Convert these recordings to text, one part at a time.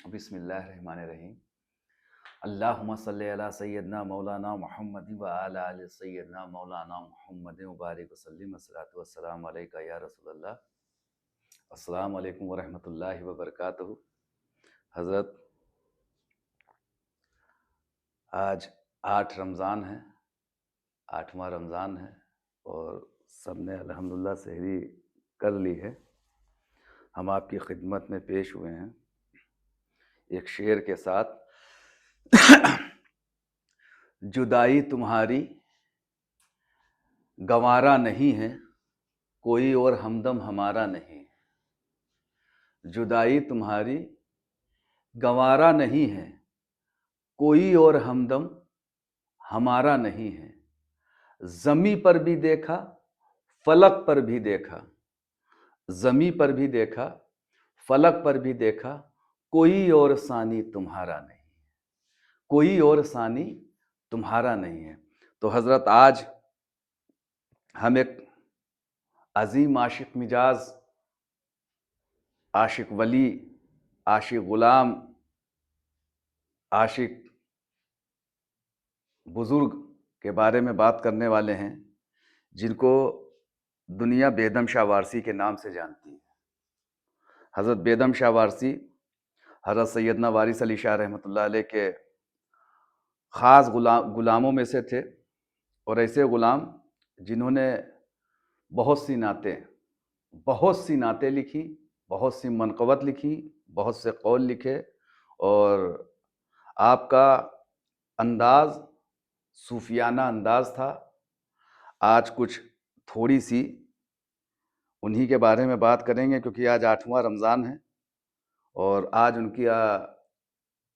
बिस्मिल्लाहिर्रहमानिर्रहीम। अल्लाहुम्मा सल्ली अला सय्यदना मौलाना मुहम्मद व अला आलि सय्यदना मौलाना मुहम्मद व बारिक वसल्लिम। अस्सलातु वस्सलामु अलैका या रसूलल्लाह। अस्सलामु अलैकुम व रहमतुल्लाहि व बरकातुहू। हज़रत, आज 8 रमज़ान है, 8वां रमज़ान है और सबने अल्हम्दुलिल्लाह सहरी कर ली है। हम आपकी खिदमत में पेश हुए हैं एक शेर के साथ। जुदाई तुम्हारी गंवारा नहीं है, कोई और हमदम हमारा नहीं है। जुदाई तुम्हारी गंवारा नहीं है, कोई और हमदम हमारा नहीं है। ज़मी पर भी देखा, फलक पर भी देखा, ज़मी पर भी देखा, फलक पर भी देखा, कोई और सानी तुम्हारा नहीं है, कोई और सानी तुम्हारा नहीं है। तो हज़रत, आज हम एक अजीम आशिक मिजाज, आशिक वली, आशिक ग़ुलाम, आशिक बुज़ुर्ग के बारे में बात करने वाले हैं, जिनको दुनिया बेदम शाह वारसी के नाम से जानती है। हज़रत बेदम शाह वारसी हज़रत सैयदना वारिस अली शाह रहमतुल्लाह अलैह के ख़ास ग़ुलामों में से थे, और ऐसे ग़ुलाम जिन्होंने बहुत सी नातें लिखी, बहुत सी मनक़बत लिखी, बहुत से कौल लिखे, और आपका अंदाज़ सूफियाना अंदाज़ था। आज कुछ थोड़ी सी उन्हीं के बारे में बात करेंगे, क्योंकि आज 8वां रमज़ान है और आज उनकी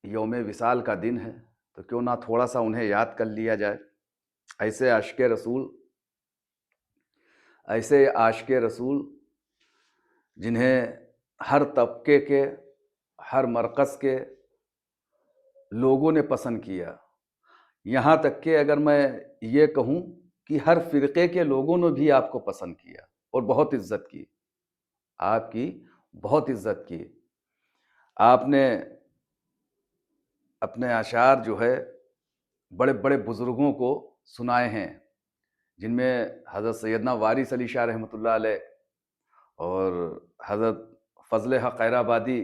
यौम विसाल का दिन है। तो क्यों ना थोड़ा सा उन्हें याद कर लिया जाए। ऐसे आशिक़ रसूल जिन्हें हर तबके के, हर मरकज़ के लोगों ने पसंद किया। यहाँ तक कि अगर मैं ये कहूँ कि हर फ़िरक़े के लोगों ने भी आपको पसंद किया और बहुत इज़्ज़त की, आपकी बहुत इज़्ज़त की। आपने अपने अशार जो है बड़े बड़े बुज़ुर्गों को सुनाए हैं, जिनमें हज़रत सैयदना वारिस अली शाह रहमतुल्लाह अलैह और हज़रत फ़ज़ल हक़ खैराबादी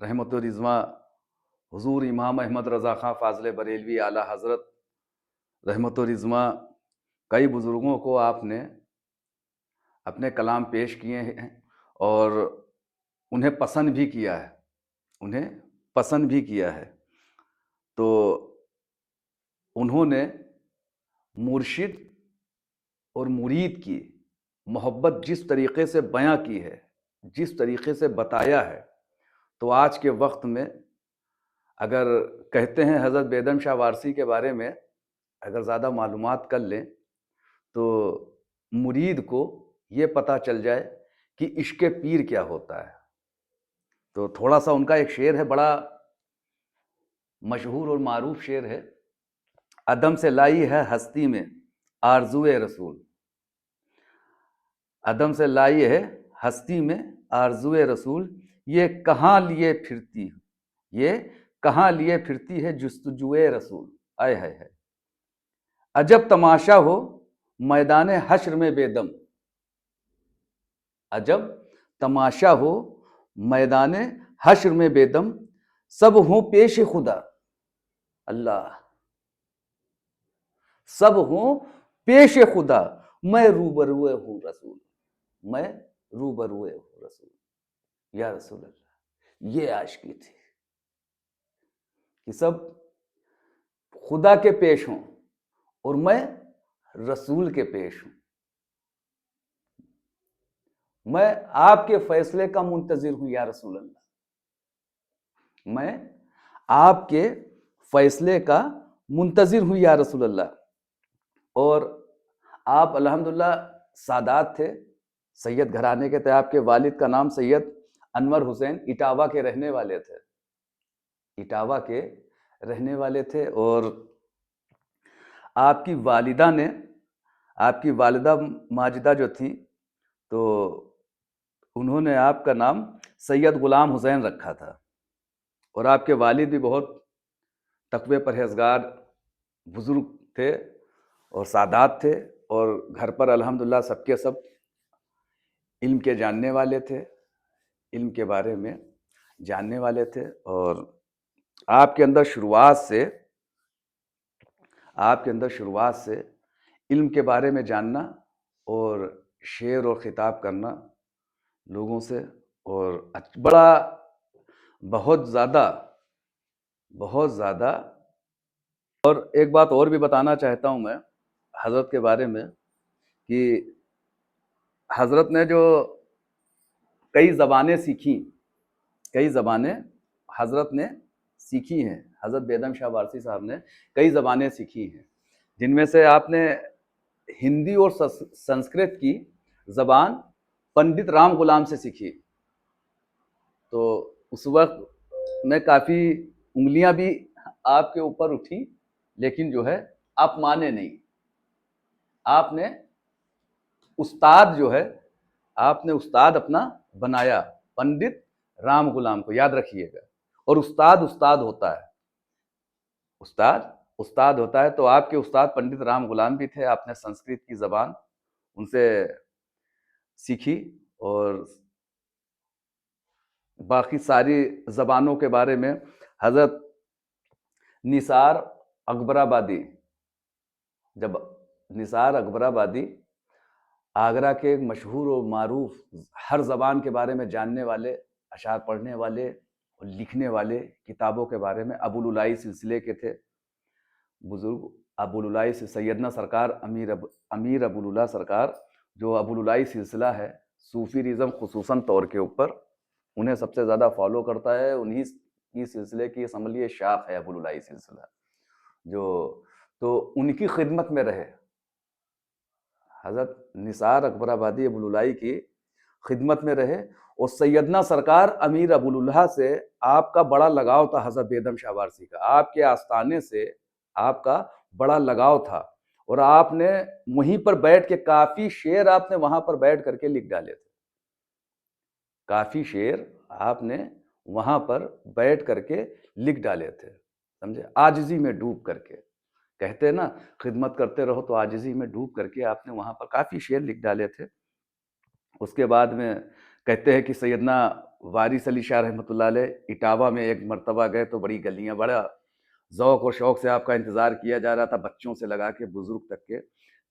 रहमतुर रिज़वा, हुज़ूर इमाम अहमद रज़ा ख़ां फ़ाज़िल बरेलवी आला हज़रत रहमतुर रिज़वा, कई बुज़ुर्गों को आपने अपने कलाम पेश किए हैं और उन्हें पसंद भी किया है। तो उन्होंने मुर्शिद और मुरीद की मोहब्बत जिस तरीक़े से बयां की है, जिस तरीक़े से बताया है, तो आज के वक्त में अगर कहते हैं हज़रत बेदम शाह वारसी के बारे में अगर ज़्यादा मालूमात कर लें, तो मुरीद को ये पता चल जाए कि इश्क़ पीर क्या होता है। तो थोड़ा सा उनका एक शेर है, बड़ा मशहूर और मारूफ शेर है। अदम से लाई है हस्ती में आरज़ुए रसूल, अदम से लाई है हस्ती में आरज़ुए रसूल, ये कहाँ लिए फिरती है जुस्तजुए रसूल। आए है अजब तमाशा हो मैदान हश्र में बेदम, अजब तमाशा हो मैदान हश्र में बेदम, सब हों पेश खुदा, अल्लाह सब हों पेश खुदा, मैं रूबरुए हूँ रसूल, मैं रूबरुए हूँ रसूल। या रसूल अल्लाह, ये आशिकी थी कि सब खुदा के पेश हों और मैं रसूल के पेश हूँ। मैं आपके फैसले का मुंतज़िर हूँ या रसूल अल्लाह, मैं आपके फैसले का मुंतज़िर हूँ या रसूल अल्लाह। और आप अल्हम्दुलिल्लाह सादात थे, सैयद घराने के थे। आपके वालिद का नाम सैयद अनवर हुसैन इटावा के रहने वाले थे, इटावा के रहने वाले थे। और आपकी वालिदा माजिदा जो थी, तो उन्होंने आपका नाम सैयद ग़ुलाम हुसैन रखा था। और आपके वालिद भी बहुत तकवे परहेजगार बुजुर्ग थे और सादात थे, और घर पर अल्हम्दुलिल्लाह सबके सब इल्म के जानने वाले थे, इल्म के बारे में जानने वाले थे। और आपके अंदर शुरुआत से इल्म के बारे में जानना और शेर और ख़िताब करना लोगों से, और बड़ा बहुत ज़्यादा। और एक बात और भी बताना चाहता हूँ मैं हज़रत के बारे में, कि हज़रत ने जो कई ज़बानें सीखी, कई ज़बानें हज़रत ने सीखी हैं। हज़रत बेदम शाह वारसी साहब ने कई ज़बानें सीखी हैं, जिनमें से आपने हिंदी और संस्कृत की ज़बान पंडित राम गुलाम से सीखी। तो उस वक्त में काफ़ी उंगलियां भी आपके ऊपर उठी, लेकिन जो है आप माने नहीं। आपने उस्ताद अपना बनाया, पंडित राम गुलाम को, याद रखिएगा। और उस्ताद होता है, उस्ताद होता है। तो आपके उस्ताद पंडित राम गुलाम भी थे। आपने संस्कृत की ज़बान उनसे सीखी, और बाकी सारी ज़बानों के बारे में हज़रत निसार अकबराबादी, जब निसार अकबराबादी आगरा के एक मशहूर और मारूफ, हर ज़बान के बारे में जानने वाले, अशार पढ़ने वाले और लिखने वाले, किताबों के बारे में अबुलुलाई सिलसिले के थे बुज़ुर्ग। अबुलुलाई से सैयदना सरकार अमीर अबुलुल्लाह सरकार, जो अबुलुलाई सिलसिला है सूफीरिज़म खुसूसन तौर के ऊपर उन्हें सबसे ज़्यादा फॉलो करता है। उन्हीं की सिलसिले की असम्बली शाख है अबुलुलाई सिलसिला, जो तो उनकी खिदमत में रहे। हज़रत निसार अकबराबादी अबुलुलाई की खिदमत में रहे, और सैयदना सरकार अमीर अबुलुल्लाह से आपका बड़ा लगाव था। हज़रत बेदम शाह वारसी का आपके आस्थाने से आपका बड़ा लगाव था, और आपने वहीं पर बैठ के काफ़ी शेर आपने वहां पर बैठ करके लिख डाले थे। काफ़ी शेर आपने वहां पर बैठ करके लिख डाले थे, समझे, आजिज़ी में डूब करके। कहते हैं ना, खिदमत करते रहो तो आजिज़ी में डूब करके आपने वहां पर काफ़ी शेर लिख डाले थे। उसके बाद में कहते हैं कि सैयदना वारिस अली शाह रहमतुल्लाह अलैह इटावा में एक मर्तबा गए, तो बड़ी गलियां, बड़ा ज़ौक़ और शौक़ से आपका इंतज़ार किया जा रहा था, बच्चों से लगा के बुज़ुर्ग तक के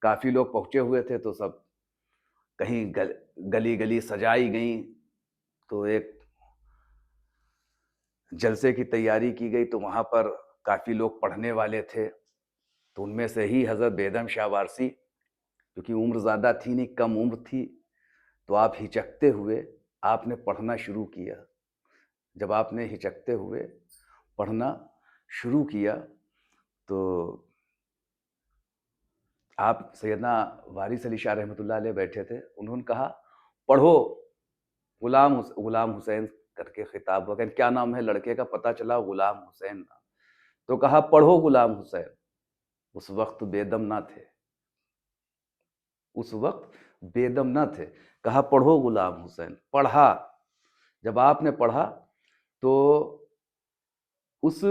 काफ़ी लोग पहुँचे हुए थे। तो सब कहीं गली गली सजाई गई, तो एक जलसे की तैयारी की गई। तो वहाँ पर काफ़ी लोग पढ़ने वाले थे, तो उनमें से ही हज़रत बेदम शाह वारसी, क्योंकि उम्र ज़्यादा थी नहीं, कम उम्र थी, तो आप हिचकते हुए आपने पढ़ना शुरू किया। जब आपने हिचकते हुए पढ़ना शुरू किया, तो आप सैयदना वारिस अली शाह रहमतुल्लाह अलैह बैठे थे। उन्होंने कहा, पढ़ो गुलाम हुसैन करके खिताब वगैरह, क्या नाम है लड़के का, पता चला गुलाम हुसैन नाम। तो कहा, पढ़ो गुलाम हुसैन। उस वक्त बेदम ना थे, उस वक्त बेदम ना थे। कहा, पढ़ो गुलाम हुसैन। पढ़ा। जब आपने पढ़ा, तो उस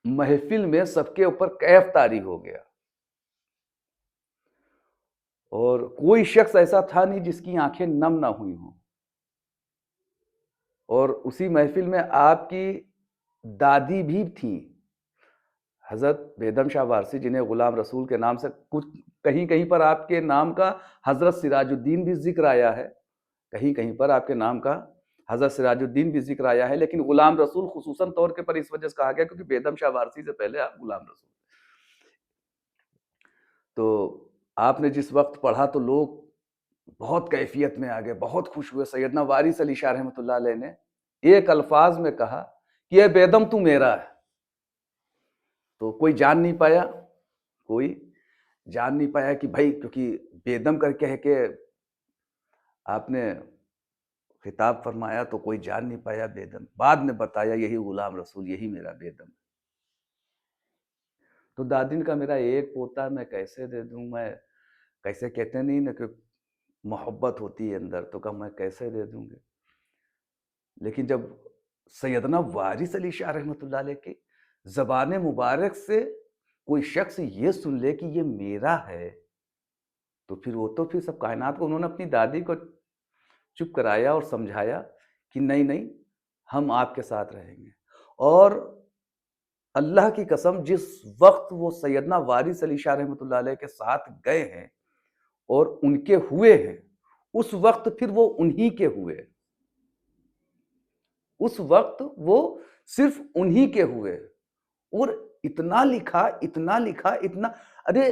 महफिल में सबके ऊपर कैफ तारी हो गया, और कोई शख्स ऐसा था नहीं जिसकी आंखें नम ना हुई हों। और उसी महफिल में आपकी दादी भी थी, हज़रत बेदम शाह वारसी, जिन्हें गुलाम रसूल के नाम से कुछ कहीं कहीं पर आपके नाम का हज़रत सिराजुद्दीन भी जिक्र आया है, कहीं कहीं पर आपके नाम का हज़रत सिराजुद्दीन भी जिक्र आया है। लेकिन गुलाम रसूल खुसूसन तौर के पर इस वजह से कहा गया क्योंकि बेदम शाह वारसी से पहले आप गुलाम रसूल। तो आपने जिस वक्त पढ़ा, तो लोग बहुत कैफियत में आ गए, बहुत खुश हुए। सैयदना वारिस अली शाह रहमतुल्लाह अलैह ने एक अल्फाज में कहा कि ये बेदम तू मेरा है। तो कोई जान नहीं पाया, कोई जान नहीं पाया कि भाई, क्योंकि बेदम करके है कि आपने खिताब फरमाया, तो कोई जान नहीं पाया बेदम। बाद में बताया, यही गुलाम रसूल, यही मेरा बेदम। तो दादिन का मेरा एक पोता मैं कैसे दे दूं, मैं कैसे, कहते नहीं ना कि मोहब्बत होती है अंदर, तो कहा मैं कैसे दे दूंगे। लेकिन जब सैयदना वारिस अली शाह रहमतुल्लाह अलैह के ज़बान मुबारक से कोई शख्स ये सुन ले कि ये मेरा है, तो फिर वो तो फिर सब कायनात को उन्होंने अपनी दादी को चुप कराया और समझाया कि नहीं, नहीं, हम आपके साथ रहेंगे। और अल्लाह की कसम, जिस वक़्त वो सैयदना वारिस अली शाह रहमतुल्लाह अलैह के साथ गए हैं और उनके हुए हैं, उस वक़्त फिर वो उन्हीं के हुए। उस वक़्त वो सिर्फ़ उन्हीं के हुए। और इतना लिखा, इतना लिखा, इतना, अरे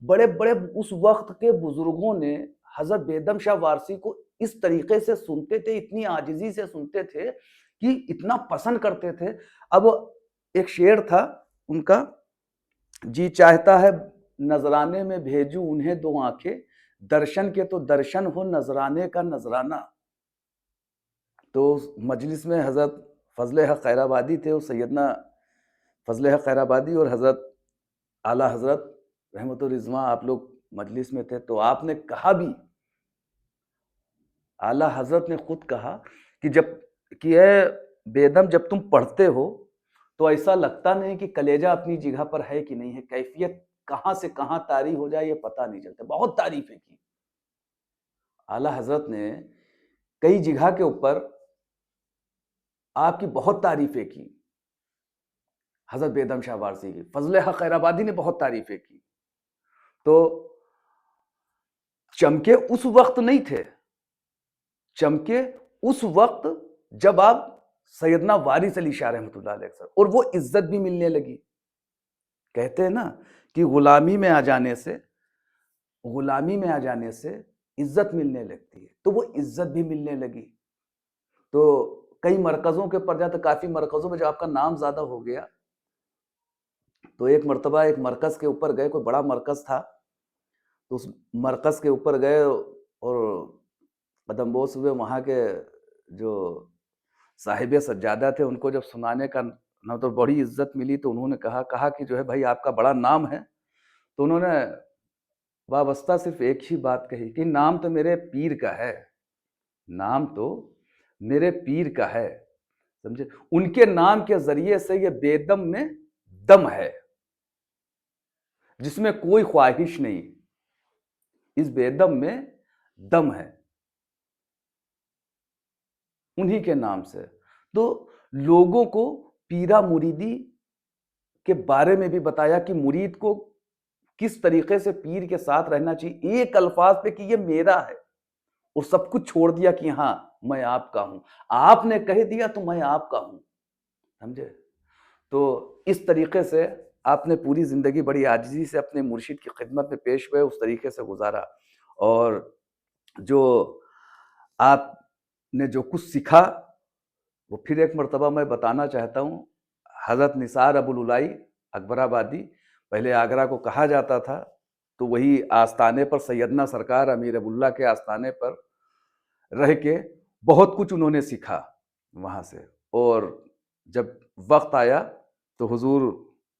बड़े-बड़े उस वक़्त के बुज़ुर्गों ने हज़रत बेदम शाह वारसी को इस तरीके से सुनते थे, इतनी आजिज़ी से सुनते थे कि इतना पसंद करते थे। अब एक शेर था उनका, जी चाहता है नज़राने में भेजूँ उन्हें 2 आँखें, दर्शन के तो दर्शन हो, नज़राने का नज़राना। तो उस मजलिस में हज़रत फ़ज़ल हक़ खैराबादी थे, वो सैयदना फ़ज़ल हक़ खैराबादी और हज़रत आला हज़रत रहमतुर रिज़वां, आप लोग मजलिस में थे, तो आपने कहा भी, आला हज़रत ने खुद कहा कि ए बेदम, जब तुम पढ़ते हो तो ऐसा लगता नहीं कि कलेजा अपनी जगह पर है कि नहीं है, कैफियत कहाँ से कहाँ तारी हो जाए ये पता नहीं चलता। बहुत तारीफ़ें की आला हज़रत ने, कई जगह के ऊपर आपकी बहुत तारीफ़ें की। हज़रत बेदम शाह वारसी की, फ़ज़ल हक़ खैराबादी ने बहुत तारीफ़ें की। तो चमके उस वक़्त नहीं थे, चमके उस वक़्त जब आप सैयदना वारिस अली शाह रहमतुल्लाह अलैह सर, और वो इज़्ज़त भी मिलने लगी। कहते हैं ना कि गुलामी में आ जाने से इज़्ज़त मिलने लगती है, तो वो इज़्ज़त भी मिलने लगी। तो कई मरकज़ों के ऊपर जाते, काफ़ी मरकज़ों में जब आपका नाम ज़्यादा हो गया, तो एक मर्तबा एक मरकज़ के ऊपर गए, कोई बड़ा मरकज़ था, तो उस मरकज़ के ऊपर गए और कदमबोस हुए, वहाँ के जो साहिब सज्जादा थे, उनको जब सुनाने का ना, तो बड़ी इज़्ज़त मिली, तो उन्होंने कहा कि जो है भाई आपका बड़ा नाम है। तो उन्होंने वाबस्ता सिर्फ़ एक ही बात कही कि नाम तो मेरे पीर का है, नाम तो मेरे पीर का है, समझे? उनके नाम के ज़रिए से ये बेदम में दम है, जिसमें कोई ख्वाहिश नहीं, इस बेदम में दम है, उन्हीं के नाम से। तो लोगों को पीरा मुरीदी के बारे में भी बताया कि मुरीद को किस तरीके से पीर के साथ रहना चाहिए, एक अल्फाज पे कि ये मेरा है, और सब कुछ छोड़ दिया कि हाँ मैं आपका हूं, आपने कह दिया तो मैं आपका हूं, समझे? तो इस तरीके से आपने पूरी जिंदगी बड़ी आजिज़ी से अपने मुर्शिद की खिदमत में पेश हुए, उस तरीके से गुजारा। और जो आपने जो कुछ सीखा, वो फिर एक मर्तबा मैं बताना चाहता हूँ। हज़रत निसार अबुल उलाई अकबराबादी, पहले आगरा को कहा जाता था, तो वही आस्थाने पर सैयदना सरकार अमीर अबुल्ला के आस्थाने पर रह के बहुत कुछ उन्होंने सीखा वहाँ से। और जब वक्त आया तो हुजूर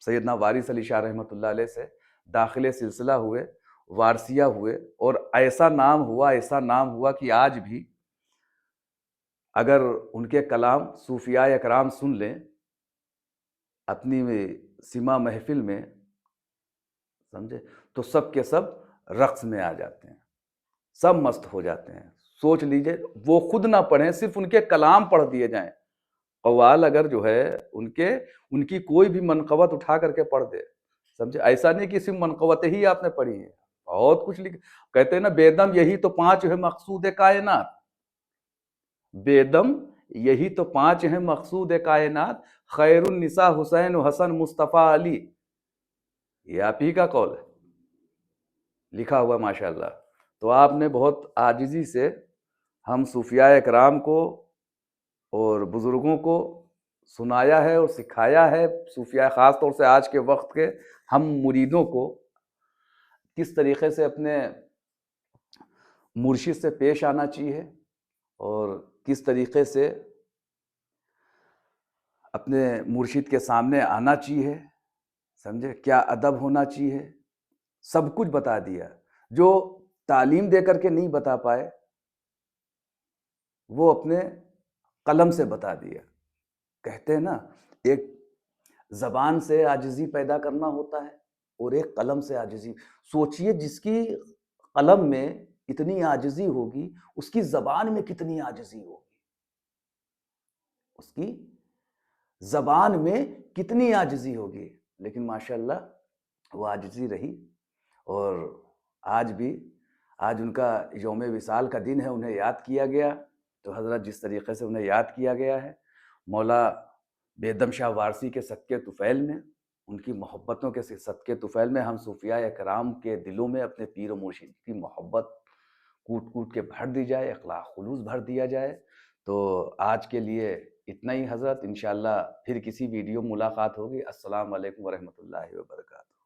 सैयदना वारिस अली शाह रहमतुल्लाह अलैह से दाखिले सिलसिला हुए, वारसिया हुए, और ऐसा नाम हुआ कि आज भी अगर उनके कलाम सूफिया एकराम सुन लें अपनी सीमा महफिल में, समझे, तो सब के सब रक्स में आ जाते हैं, सब मस्त हो जाते हैं। सोच लीजिए, वो खुद ना पढ़ें, सिर्फ उनके कलाम पढ़ दिए जाएं, कव्वाल अगर जो है उनकी कोई भी मनक़बत उठा करके पढ़ दे, समझे, ऐसा नहीं कि सिर्फ मनक़बत ही आपने पढ़ी है, बहुत कुछ लिख। कहते हैं ना, बेदम यही तो 5 है मकसूद कायनात, बेदम यही तो 5 है मकसूद कायनात, खैरुन निसा हुसैन हसन मुस्तफ़ा अली, ये आप ही का कौल है, लिखा हुआ माशाअल्लाह। तो आपने बहुत आजिज़ी से हम सूफिया इकराम को और बुज़ुर्गों को सुनाया है और सिखाया है, सूफिया ख़ास तौर से आज के वक्त के हम मुरीदों को किस तरीके से अपने मुर्शिद से पेश आना चाहिए और किस तरीके से अपने मुर्शिद के सामने आना चाहिए, समझे, क्या अदब होना चाहिए, सब कुछ बता दिया। जो तालीम दे करके नहीं बता पाए, वो अपने कलम से बता दिया। कहते हैं ना, एक ज़बान से आजिज़ी पैदा करना होता है और एक कलम से आजिज़ी। सोचिए जिसकी कलम में इतनी आजिज़ी होगी, उसकी ज़बान में कितनी आजिज़ी होगी। उसकी ज़बान में कितनी आजिज़ी होगी, लेकिन माशाअल्लाह वो आजिज़ी रही। और आज भी, आज उनका यौम विसाल का दिन है, उन्हें याद किया गया। तो हज़रत जिस तरीक़े से उन्हें याद किया गया है, मौला बेदम शाह वारसी के सदक़े तुफ़ैल में, उनकी मोहब्बतों के सदक़े तुफ़ैल में हम सूफ़िया कराम के दिलों में अपने पीर व मुर्शिद की मोहब्बत कूट-कूट के भर दी जाए, अख़लाक़ ख़ुलूस भर दिया जाए। तो आज के लिए इतना ही हज़रत, इंशाअल्लाह फिर किसी वीडियो मुलाक़ात होगी। अस्सलामु अलैकुम व रहमतुल्लाहि व बरकातहू।